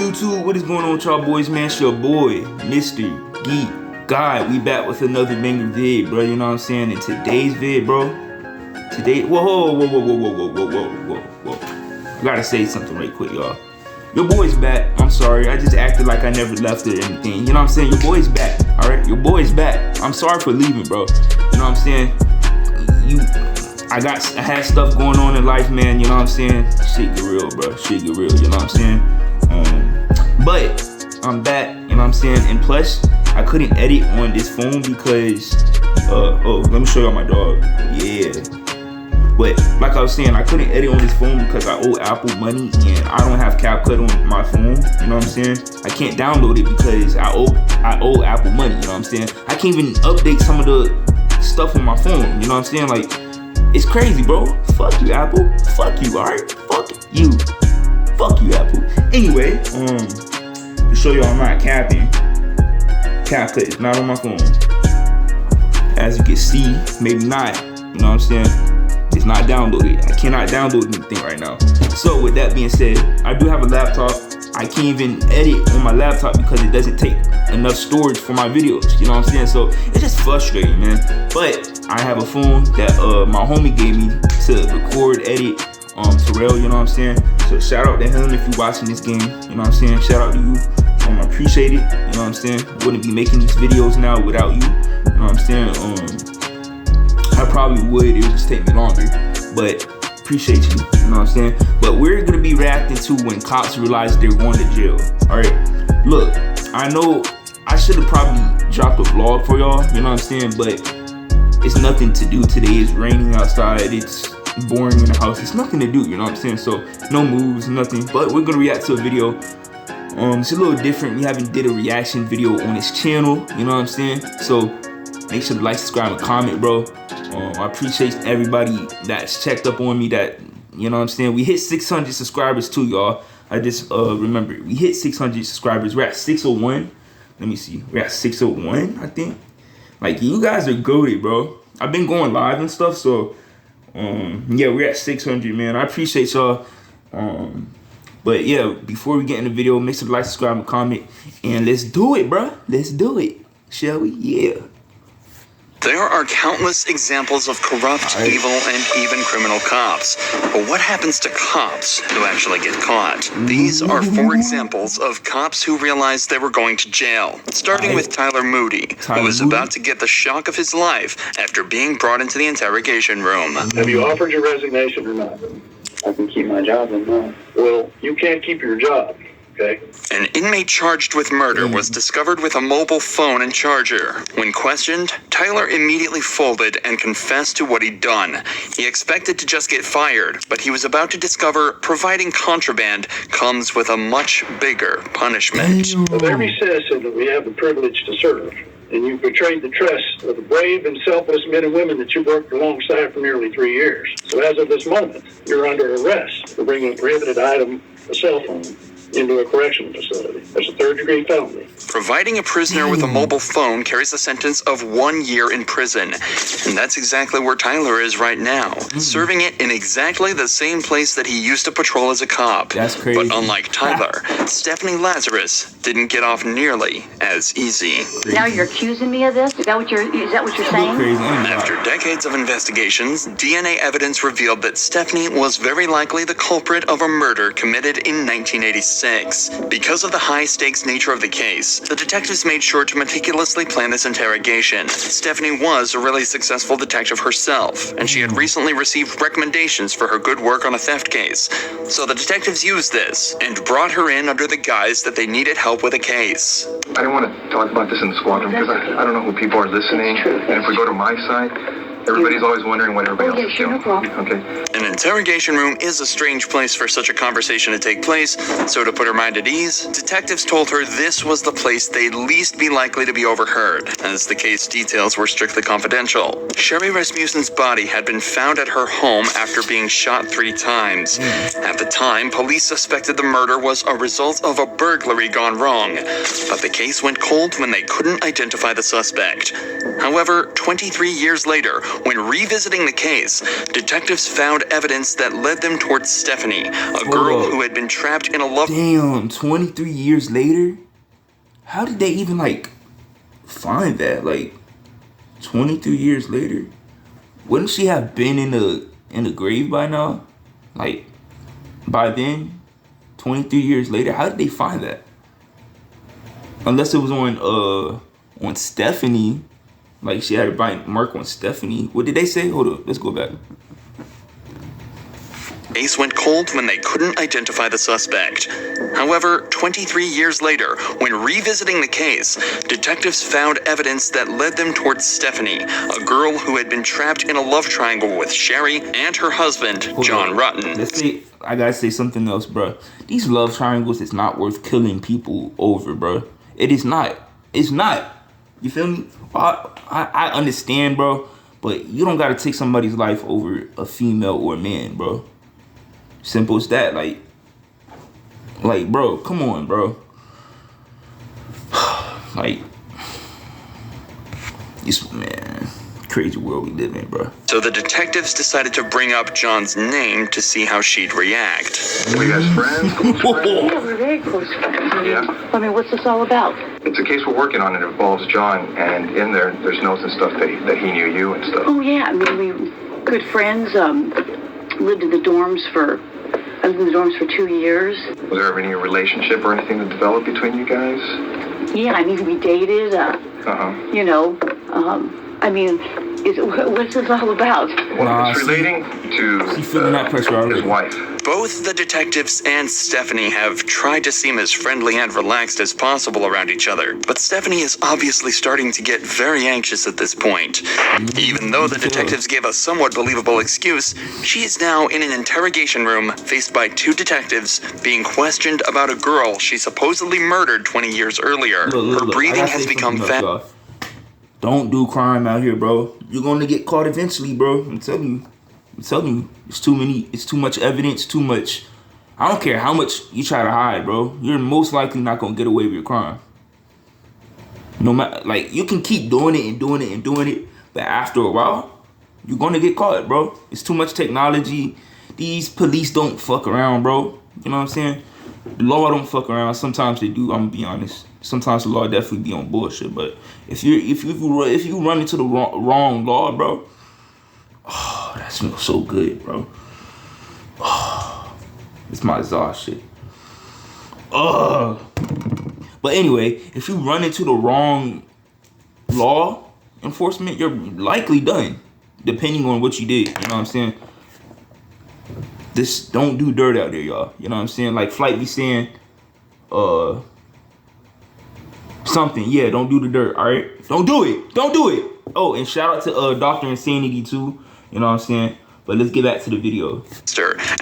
YouTube? What is going on with y'all boys, man? It's your boy, Mr. Geek Guy. We back with another banger vid, bro. You know what I'm saying? In today's vid, bro. Whoa. I gotta say something right quick, y'all. Your boy's back. I'm sorry. I just acted like I never left or anything. You know what I'm saying? Your boy's back. Alright? Your boy's back. I'm sorry for leaving, bro. You know what I'm saying? I had stuff going on in life, man. You know what I'm saying? Shit get real, bro. Shit get real. You know what I'm saying? But I'm back. You know what I'm saying? And plus, I couldn't edit on this phone because let me show y'all my dog. Yeah. But like I was saying, I couldn't edit on this phone because I owe Apple money and I don't have CapCut on my phone. You know what I'm saying? I can't download it because I owe Apple money. You know what I'm saying? I can't even update some of the stuff on my phone. You know what I'm saying? Like, it's crazy, bro. Fuck you, Apple. Fuck you, alright? Fuck you. Fuck you, Apple. Anyway, to show y'all I'm not capping, CapCut is not on my phone. As you can see, maybe not. You know what I'm saying? It's not downloaded. I cannot download anything right now. So with that being said, I do have a laptop. I can't even edit on my laptop because it doesn't take enough storage for my videos. You know what I'm saying? So it's just frustrating, man. But I have a phone that my homie gave me to record, edit, Terrell, you know what I'm saying? So shout out to him if you're watching this game. You know what I'm saying? Shout out to you. I appreciate it. You know what I'm saying? I wouldn't be making these videos now without you. You know what I'm saying? I probably would. It would just take me longer. But appreciate you. You know what I'm saying? But we're gonna be reacting to when cops realize they're going to jail. Alright. Look, I know I should have probably dropped a vlog for y'all, you know what I'm saying? But it's nothing to do today. It's raining outside. It's boring in the house. It's nothing to do, you know what I'm saying? So no moves, nothing. But we're gonna react to a video. It's a little different. We haven't did a reaction video on this channel, you know what I'm saying? So make sure to like, subscribe, and comment, bro. I appreciate everybody that's checked up on me. That, you know what I'm saying? We hit 600 subscribers too, y'all. I just remember we hit 600 subscribers. We're at 601. Let me see. We're at 601, I think. Like, you guys are goated, bro. I've been going live and stuff, so yeah, we're at 600, man. I appreciate y'all. But yeah, before we get in the video, make sure to like, subscribe, and comment, and let's do it, bro. Let's do it, shall we? Yeah. There are countless examples of corrupt, evil, and even criminal cops. But what happens to cops who actually get caught? These are 4 examples of cops who realized they were going to jail. Starting with Tyler Moody, who was about to get the shock of his life after being brought into the interrogation room. Have you offered your resignation or not? I can keep my job or not. Well, you can't keep your job. Okay. An inmate charged with murder was discovered with a mobile phone and charger. When questioned, Tyler immediately folded and confessed to what he'd done. He expected to just get fired, but he was about to discover providing contraband comes with a much bigger punishment. Of every citizen that we have the privilege to serve, and you've betrayed the trust of the brave and selfless men and women that you worked alongside for nearly 3 years. So as of this moment, you're under arrest for bringing a prohibited item, a cell phone, into a correctional facility. That's a 3rd-degree felony. Providing a prisoner with a mobile phone carries a sentence of 1 year in prison. And that's exactly where Tyler is right now, serving it in exactly the same place that he used to patrol as a cop. That's crazy. But unlike Tyler, Stephanie Lazarus didn't get off nearly as easy. Now you're accusing me of this? Is that what you're saying? Crazy. After decades of investigations, DNA evidence revealed that Stephanie was very likely the culprit of a murder committed in 1986. Because of the high-stakes nature of the case, the detectives made sure to meticulously plan this interrogation. Stephanie was a really successful detective herself, and she had recently received recommendations for her good work on a theft case. So the detectives used this and brought her in under the guise that they needed help with a case. I didn't want to talk about this in the squadron because I don't know who people are listening. And if we go to my side, everybody's always wondering what everybody else is doing. Okay. An interrogation room is a strange place for such a conversation to take place, so to put her mind at ease, detectives told her this was the place they'd least be likely to be overheard, as the case details were strictly confidential. Sherry Rasmussen's body had been found at her home after being shot 3 times. At the time, police suspected the murder was a result of a burglary gone wrong, but the case went cold when they couldn't identify the suspect. However, 23 years later, when revisiting the case, detectives found evidence that led them towards Stephanie, a girl who had been trapped in a love... Damn, 23 years later? How did they even, like, find that? Like, 23 years later? Wouldn't she have been in the grave by now? Like, by then? 23 years later? How did they find that? Unless it was on Stephanie. Like, she had a bite mark on Stephanie. What did they say? Hold up, let's go back. Case went cold when they couldn't identify the suspect. However, 23 years later, when revisiting the case, detectives found evidence that led them towards Stephanie, a girl who had been trapped in a love triangle with Sherry and her husband, John Rutten. I gotta say something else, bro. These love triangles is not worth killing people over, bro. It is not. It's not. You feel me? I understand, bro, but you don't gotta take somebody's life over a female or a man, bro. Simple as that. Like, bro, come on, bro. Like, this, man, crazy world we live in, bro. So the detectives decided to bring up John's name to see how she'd react. Were you guys friends? Close friends? Yeah, we're very close friends. Yeah. I mean, what's this all about? It's a case we're working on. It involves John, and in there's notes and stuff that he knew you and stuff. Oh, yeah. I mean, we were good friends. Lived in the dorms for 2 years. Was there ever any relationship or anything that developed between you guys? Yeah, I mean, we dated. You know, I mean, what's this all about? Well, it's relating to she's feeling that pressure already. his wife. Both the detectives and Stephanie have tried to seem as friendly and relaxed as possible around each other, but Stephanie is obviously starting to get very anxious at this point. Even though the detectives gave a somewhat believable excuse, she is now in an interrogation room faced by two detectives being questioned about a girl she supposedly murdered 20 years earlier. Her breathing has become fast. Don't do crime out here, bro. You're gonna get caught eventually, bro. I'm telling you. It's too much evidence, too much. I don't care how much you try to hide, bro. You're most likely not gonna get away with your crime. No matter, like, you can keep doing it, but after a while, you're gonna get caught, bro. It's too much technology. These police don't fuck around, bro. You know what I'm saying? The law don't fuck around. Sometimes they do. I'm gonna be honest. Sometimes the law definitely be on bullshit. But if you run into the wrong law, bro, oh, that smells so good, bro. Oh, it's my exhaust shit. Oh. But anyway, if you run into the wrong law enforcement, you're likely done, depending on what you did. You know what I'm saying? This, don't do dirt out there, y'all. You know what I'm saying? Like Flight be saying, something. Yeah, don't do the dirt, all right? Don't do it. Don't do it. Oh, and shout out to Dr. Insanity too. You know what I'm saying? But let's get back to the video.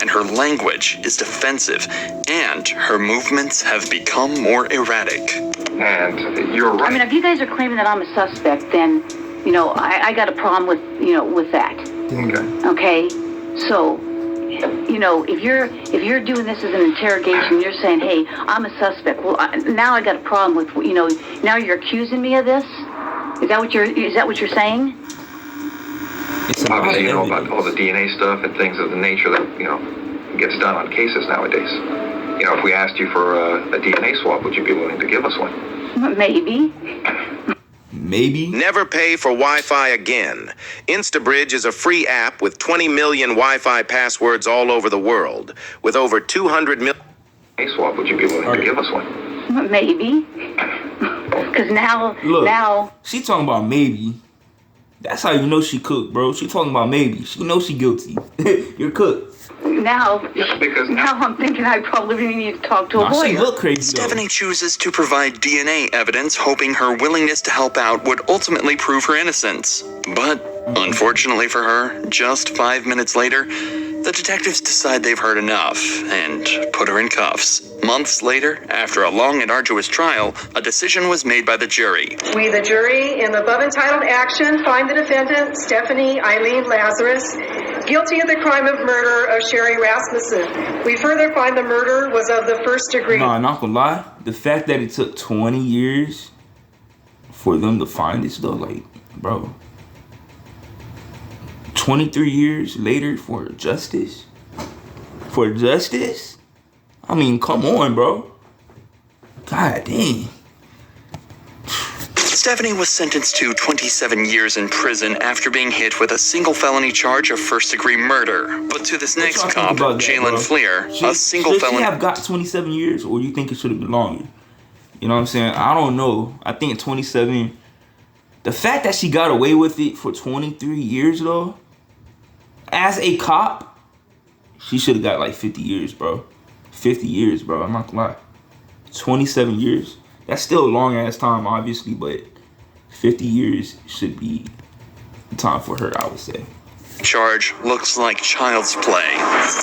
And her language is defensive, and her movements have become more erratic. And you're right. I mean, if you guys are claiming that I'm a suspect, then, you know, I got a problem with that. Okay. Okay? So, you know, if you're doing this as an interrogation, you're saying, hey, I'm a suspect. Well, now I got a problem with, you know, now you're accusing me of this? Is that what you're saying? Obviously, you know about all the DNA stuff and things of the nature that, you know, gets done on cases nowadays. You know, if we asked you for a DNA swab, would you be willing to give us one? Maybe. Maybe. Never pay for Wi-Fi again. InstaBridge is a free app with 20 million Wi-Fi passwords all over the world. With over 200 million... DNA swab, would you be willing to give us one? Maybe. Because now... She talking about maybe. That's how you know she cooked, bro. She talking about maybe. She knows she guilty. You're cooked. Now, because now I'm thinking I probably need to talk to a lawyer. She look crazy, Stephanie chooses to provide DNA evidence, hoping her willingness to help out would ultimately prove her innocence. But, unfortunately for her, just 5 minutes later, the detectives decide they've heard enough and put her in cuffs. Months later, after a long and arduous trial, a decision was made by the jury. We, the jury, in the above entitled action, find the defendant, Stephanie Eileen Lazarus, guilty of the crime of murder of Sherry Rasmussen. We further find the murder was of the first degree. Nah, not gonna lie. The fact that it took 20 years for them to find this, though, like, bro. 23 years later for justice? For justice? I mean, come on, bro. God dang. Stephanie was sentenced to 27 years in prison after being hit with a single felony charge of first-degree murder. But to this next cop, Jaylen Fleer, a single felony... Should she have got 27 years, or you think it should have been longer? You know what I'm saying? I don't know. I think 27... The fact that she got away with it for 23 years, though, as a cop, she should have got like 50 years, bro. 50 years, bro. I'm not gonna lie. 27 years. That's still a long-ass time, obviously, but 50 years should be time for her, I would say. Charge looks like child's play. Is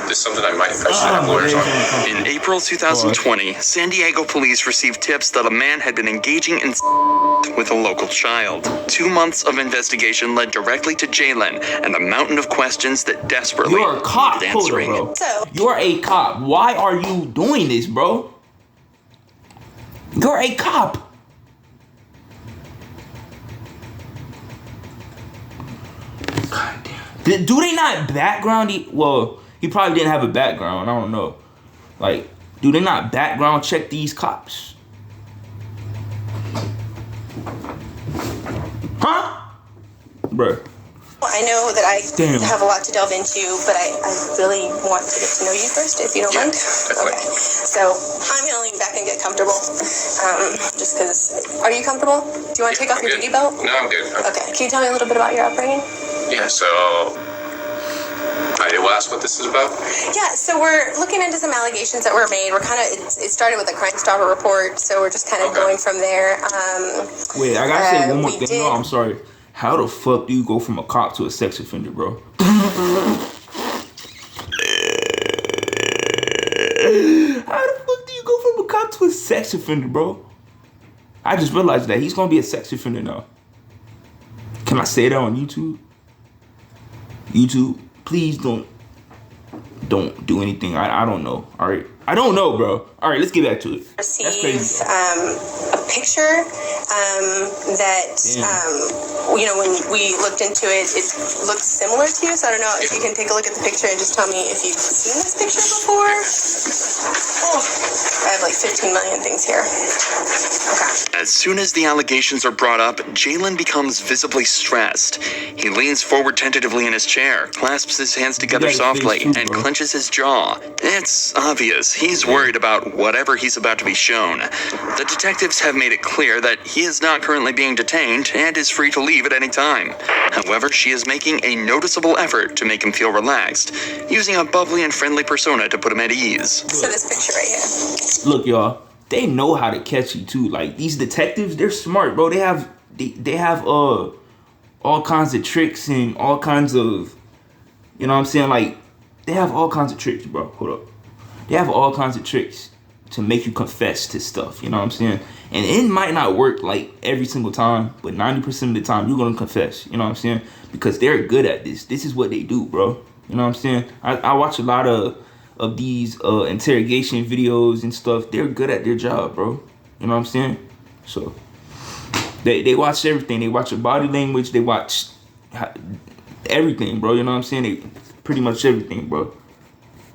this something I should have lawyers on? In April 2020, San Diego police received tips that a man had been engaging in with a local child. 2 months of investigation led directly to Jaylen and a mountain of questions that desperately You're a cop, needed answering. bro. You're a cop. Why are you doing this, bro? You're a cop. God damn. Do they not background? Well, he probably didn't have a background. I don't know. Like, do they not background check these cops? Huh? Bruh. I know that I have a lot to delve into, but I really want to get to know you first, if you don't mind. Definitely. Okay. So I'm going to lean back and get comfortable. Just because... Are you comfortable? Do you want to take off your duty belt? No, I'm good. Okay. Can you tell me a little bit about your upbringing? Yeah, so... I will ask what this is about. Yeah, so we're looking into some allegations that were made. We're kind of... It started with a Crime Stopper report, so we're just kind of going from there. Wait, I gotta say one more thing. No, I'm sorry. How the fuck do you go from a cop to a sex offender, bro? How the fuck do you go from a cop to a sex offender, bro? I just realized that he's gonna be a sex offender now. Can I say that on YouTube? YouTube, please don't do anything. I don't know. All right, I don't know, bro. All right, let's get back to it. That's crazy. A picture that you know, when we looked into it, it looked similar to you. So I don't know if you can take a look at the picture and just tell me if you've seen this picture before. Oh, I have like 15 million things here. Okay. As soon as the allegations are brought up, Jaylen becomes visibly stressed. He leans forward tentatively in his chair, clasps his hands together softly, and clenches his jaw. It's obvious he's worried about whatever he's about to be shown. The detectives have made it clear that he is not currently being detained and is free to leave at any time. However, she is making a noticeable effort to make him feel relaxed, using a bubbly and friendly persona to put him at ease. So this picture right here. Look, y'all, they know how to catch you too. Like, these detectives, they're smart, bro. They have all kinds of tricks and all kinds of, you know what I'm saying? Like, they have all kinds of tricks, bro. Hold up. They have all kinds of tricks to make you confess to stuff, you know what I'm saying? And it might not work like every single time, but 90% of the time you're gonna confess, you know what I'm saying? Because they're good at this. This is what they do, bro. You know what I'm saying? I watch a lot of these interrogation videos and stuff. They're good at their job, bro. You know what I'm saying? So they watch everything. They watch your body language. They watch everything, bro. You know what I'm saying? They pretty much everything, bro.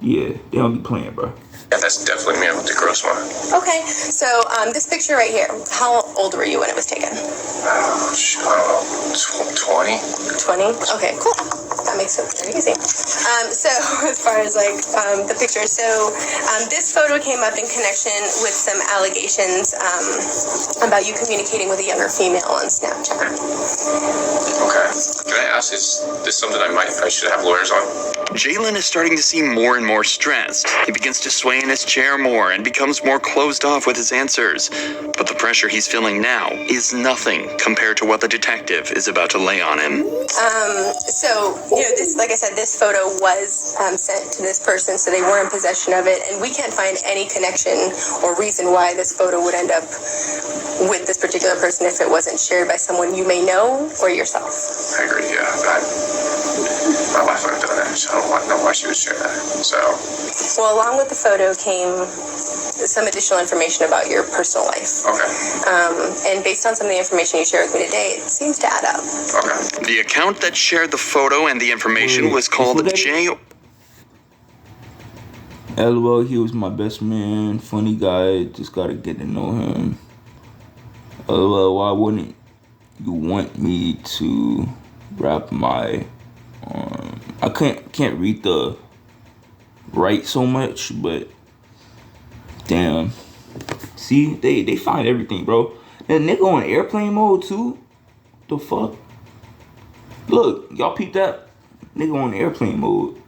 Yeah, they don't be playing, bro. Yeah, that's definitely me. I went to Grossmont. Okay, so this picture right here, how old were you when it was taken? I don't know, 20? 20? Okay, cool. That makes it very easy. So as far as like the picture, so this photo came up in connection with some allegations about you communicating with a younger female on Snapchat. Okay. Can I ask, is this something I should have lawyers on? Jaylen is starting to seem more and more stressed. He begins to sway in his chair more and becomes more closed off with his answers. But the pressure he's feeling now is nothing compared to what the detective is about to lay on him. So, you know, this, like I said, this photo was sent to this person, so they were in possession of it, and we can't find any connection or reason why this photo would end up with this particular person if it wasn't shared by someone you may know or yourself. I agree, yeah. My wife would have done that, so I don't know why she would share that. So, well, along with the photo came some additional information about your personal life. Okay. And based on some of the information you shared with me today, it seems to add up. Okay. The account that shared the photo and the information was called Jay. LOL, he was my best man, funny guy, just gotta get to know him. LOL, why wouldn't you want me to wrap my I can't read the right so much, but damn. See, they find everything, bro. That nigga on airplane mode too. The fuck? Look, y'all peep that? Nigga on airplane mode.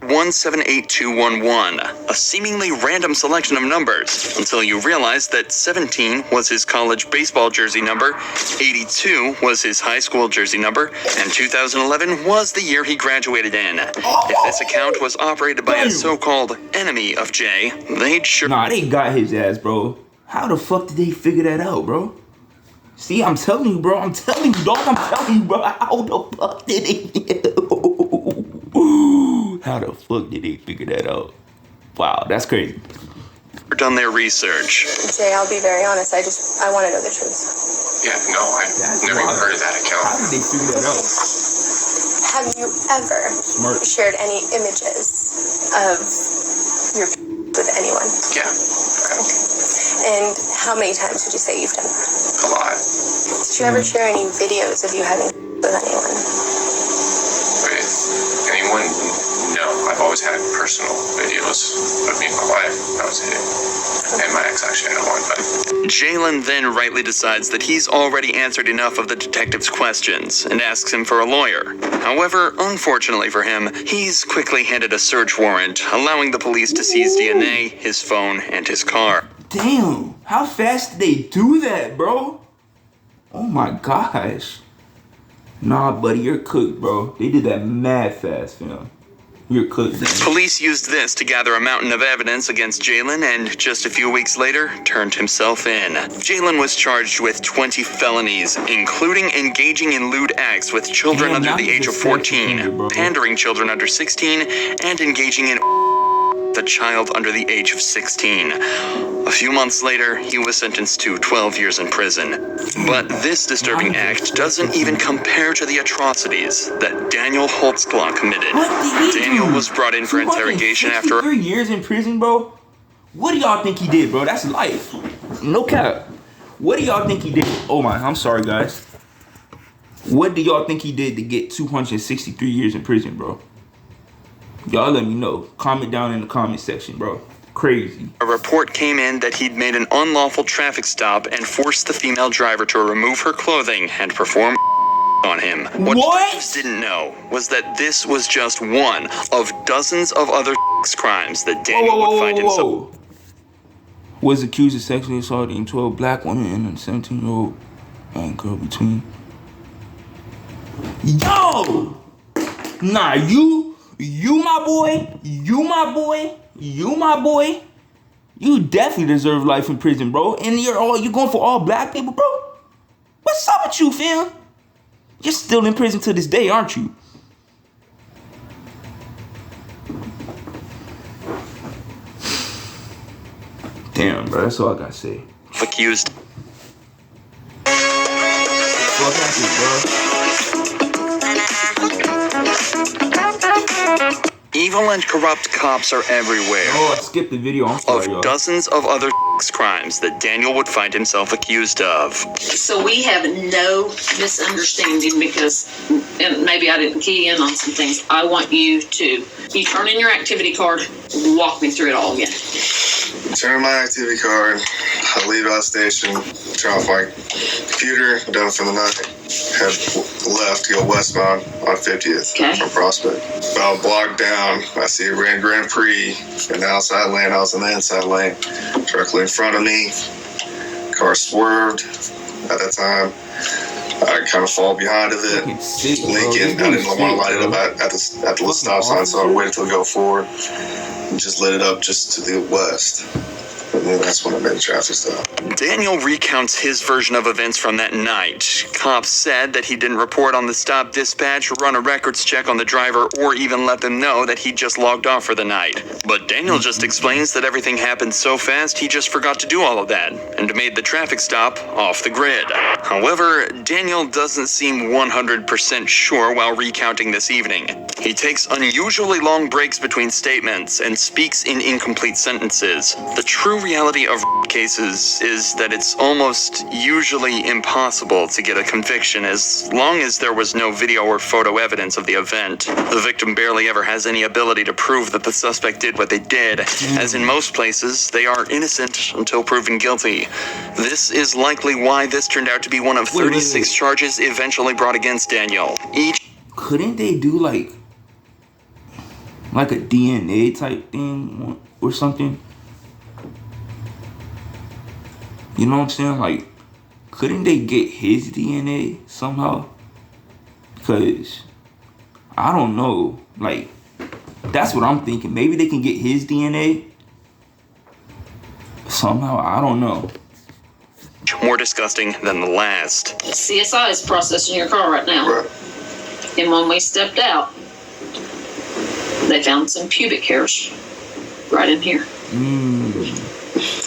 178211, a seemingly random selection of numbers, until you realize that 17 was his college baseball jersey number, 82 was his high school jersey number, and 2011 was the year he graduated in. If this account was operated by a so-called enemy of Jay, they'd sure... Nah, they got his ass, bro. How the fuck did they figure that out, bro? See, I'm telling you, bro. I'm telling you, dog. I'm telling you, bro. How the fuck did they... How the fuck did they figure that out? Wow, that's crazy. Done their research. Jay, I'll be very honest. I want to know the truth. Yeah, no, I've never even heard of that account. How did they figure that out? Have you ever shared any images of your with anyone? Yeah. And how many times would you say you've done that? A lot. Did you ever share any videos of you having with anyone? With anyone? No, I've always had personal videos of me and my wife. That was it. And my ex actually had one, but... Jaylen then rightly decides that he's already answered enough of the detective's questions and asks him for a lawyer. However, unfortunately for him, he's quickly handed a search warrant, allowing the police to seize DNA, his phone, and his car. Damn, how fast did they do that, bro? Oh my gosh. Nah, buddy, you're cooked, bro. They did that mad fast, fam. You're cooked, man. Police used this to gather a mountain of evidence against Jaylen, and just a few weeks later, turned himself in. Jaylen was charged with 20 felonies, including engaging in lewd acts with children under the age of 14, pandering children under 16, and engaging in the child under the age of 16. A few months later, he was sentenced to 12 years in prison. But this disturbing act doesn't even compare to the atrocities that Daniel Holtzclaw committed. Daniel was brought in for interrogation after 3 years in prison, bro. What do y'all think he did, bro? That's life. No cap. What do y'all think he did? Oh my, I'm sorry, guys. What do y'all think he did to get 263 years in prison, bro? Y'all let me know. Comment down in the comment section, bro. Crazy. A report came in that he'd made an unlawful traffic stop and forced the female driver to remove her clothing and perform on him. What detectives didn't know was that this was just one of dozens of other crimes that Daniel would find himself. Was accused of sexually assaulting 12 black women and a 17-year-old girl between. Yo! Nah, you my boy, you definitely deserve life in prison, bro. And you're going for all black people, bro? What's up with you, fam? You're still in prison to this day, aren't you? Damn, bro, that's all I gotta say. Accused. Fuck bro. Evil and corrupt cops are everywhere. Oh, I skipped the video. I'm sorry, of dozens of other crimes that Daniel would find himself accused of. So we have no misunderstanding because, and maybe I didn't key in on some things. I want you turn in your activity card, walk me through it all again. Turn my activity card, I leave out station, turn off my computer, done for the night, head left, go westbound on 50th from Prospect. About a block down, I see a Grand Prix in the outside lane, I was in the inside lane, directly in front of me, car swerved at that time. I kind of fall behind of it, leaking. I didn't want to light it up at the stop sign, so I waited till it go forward and just lit it up just to the west. And then that's when I made a traffic stop. Daniel recounts his version of events from that night. Cops said that he didn't report on the stop dispatch, run a records check on the driver, or even let them know that he just logged off for the night. But Daniel just explains that everything happened so fast he just forgot to do all of that and made the traffic stop off the grid. However, Daniel doesn't seem 100% sure while recounting this evening. He takes unusually long breaks between statements and speaks in incomplete sentences. The true reality of cases is that it's almost usually impossible to get a conviction as long as there was no video or photo evidence of the event. The victim barely ever has any ability to prove that the suspect did what they did, as in most places, they are innocent until proven guilty. This is likely why this turned out to be one of 36 charges eventually brought against Daniel. Couldn't they do like a DNA type thing or something? You know what I'm saying? Like, couldn't they get his DNA somehow? Because, I don't know. Like, that's what I'm thinking. Maybe they can get his DNA somehow. I don't know. More disgusting than the last. CSI is processing your car right now. And when we stepped out, they found some pubic hairs right in here.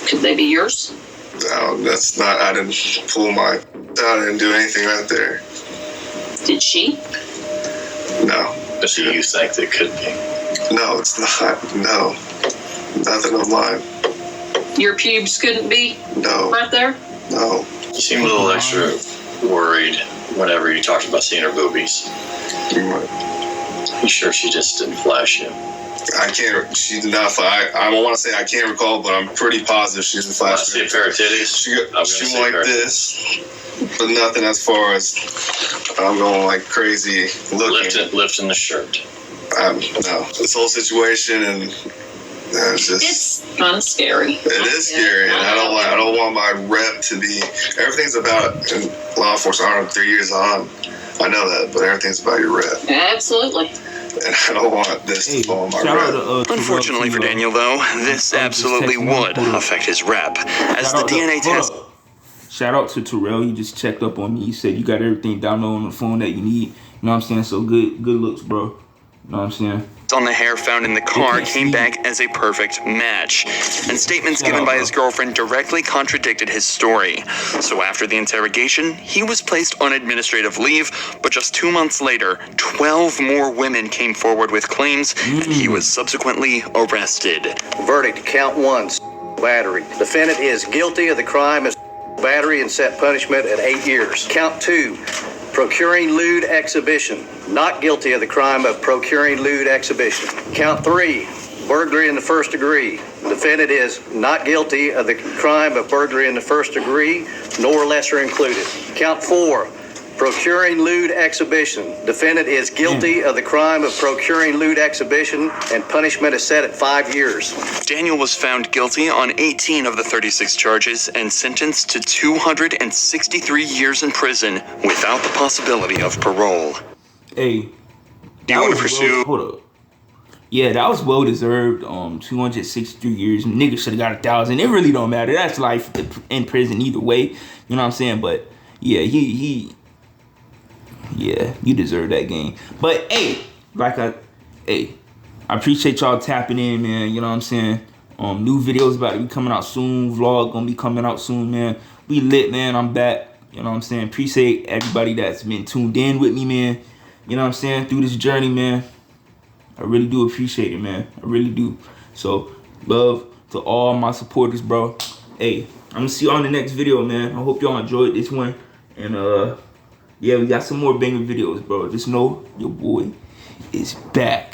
Could they be yours? No, that's not. I didn't pull I didn't do anything right there. Did she? No. But you think they could be? No, it's not. No. Nothing of mine. Your pubes couldn't be? No. Right there? No. You seem a little extra worried whenever you talked about seeing her boobies. You sure she just didn't flash you? I can't. She did not. I don't want to say I can't recall, but I'm pretty positive she didn't flash. I see a pair of titties. She went like this, but nothing as far as I'm going like crazy looking. Lifting the shirt. No, this whole situation and it's kind of scary. It is scary, and I don't want my rep to be. Everything's about in law enforcement. I don't know, 3 years on. I know that, but everything's about your rep. Absolutely. And I don't want this to fall on my rep. Unfortunately for Daniel, though, this absolutely would affect his rep, as the DNA test. Shout out to Terrell. You just checked up on me. You said you got everything downloaded on the phone that you need. You know what I'm saying? So good looks, bro. You know what I'm saying? On the hair found in the car came back as a perfect match, and statements given by his girlfriend directly contradicted his story. So after the interrogation, he was placed on administrative leave, but just 2 months later, 12 more women came forward with claims, and he was subsequently arrested. Verdict, count 1, battery. Defendant is guilty of the crime of battery and set punishment at 8 years. Count 2, procuring lewd exhibition. Not guilty of the crime of procuring lewd exhibition. Count 3, burglary in the first degree. Defendant is not guilty of the crime of burglary in the first degree, nor lesser included. Count 4, procuring lewd exhibition. Defendant is guilty of the crime of procuring lewd exhibition, and punishment is set at 5 years. Daniel was found guilty on 18 of the 36 charges and sentenced to 263 years in prison without the possibility of parole. Hey, do you want to pursue? Hold up. Yeah, that was well deserved. 263 years. Niggas should have got 1,000. It really don't matter. That's life in prison either way. You know what I'm saying? But yeah, yeah, you deserve that game. But hey, I appreciate y'all tapping in, man. You know what I'm saying? New videos about to be coming out soon. Vlog gonna be coming out soon, man. We lit, man. I'm back. You know what I'm saying? Appreciate everybody that's been tuned in with me, man. You know what I'm saying? Through this journey, man. I really do appreciate it, man. I really do. So, love to all my supporters, bro. Hey, I'm gonna see you on the next video, man. I hope y'all enjoyed this one. And, yeah, we got some more banger videos, bro. Just know your boy is back.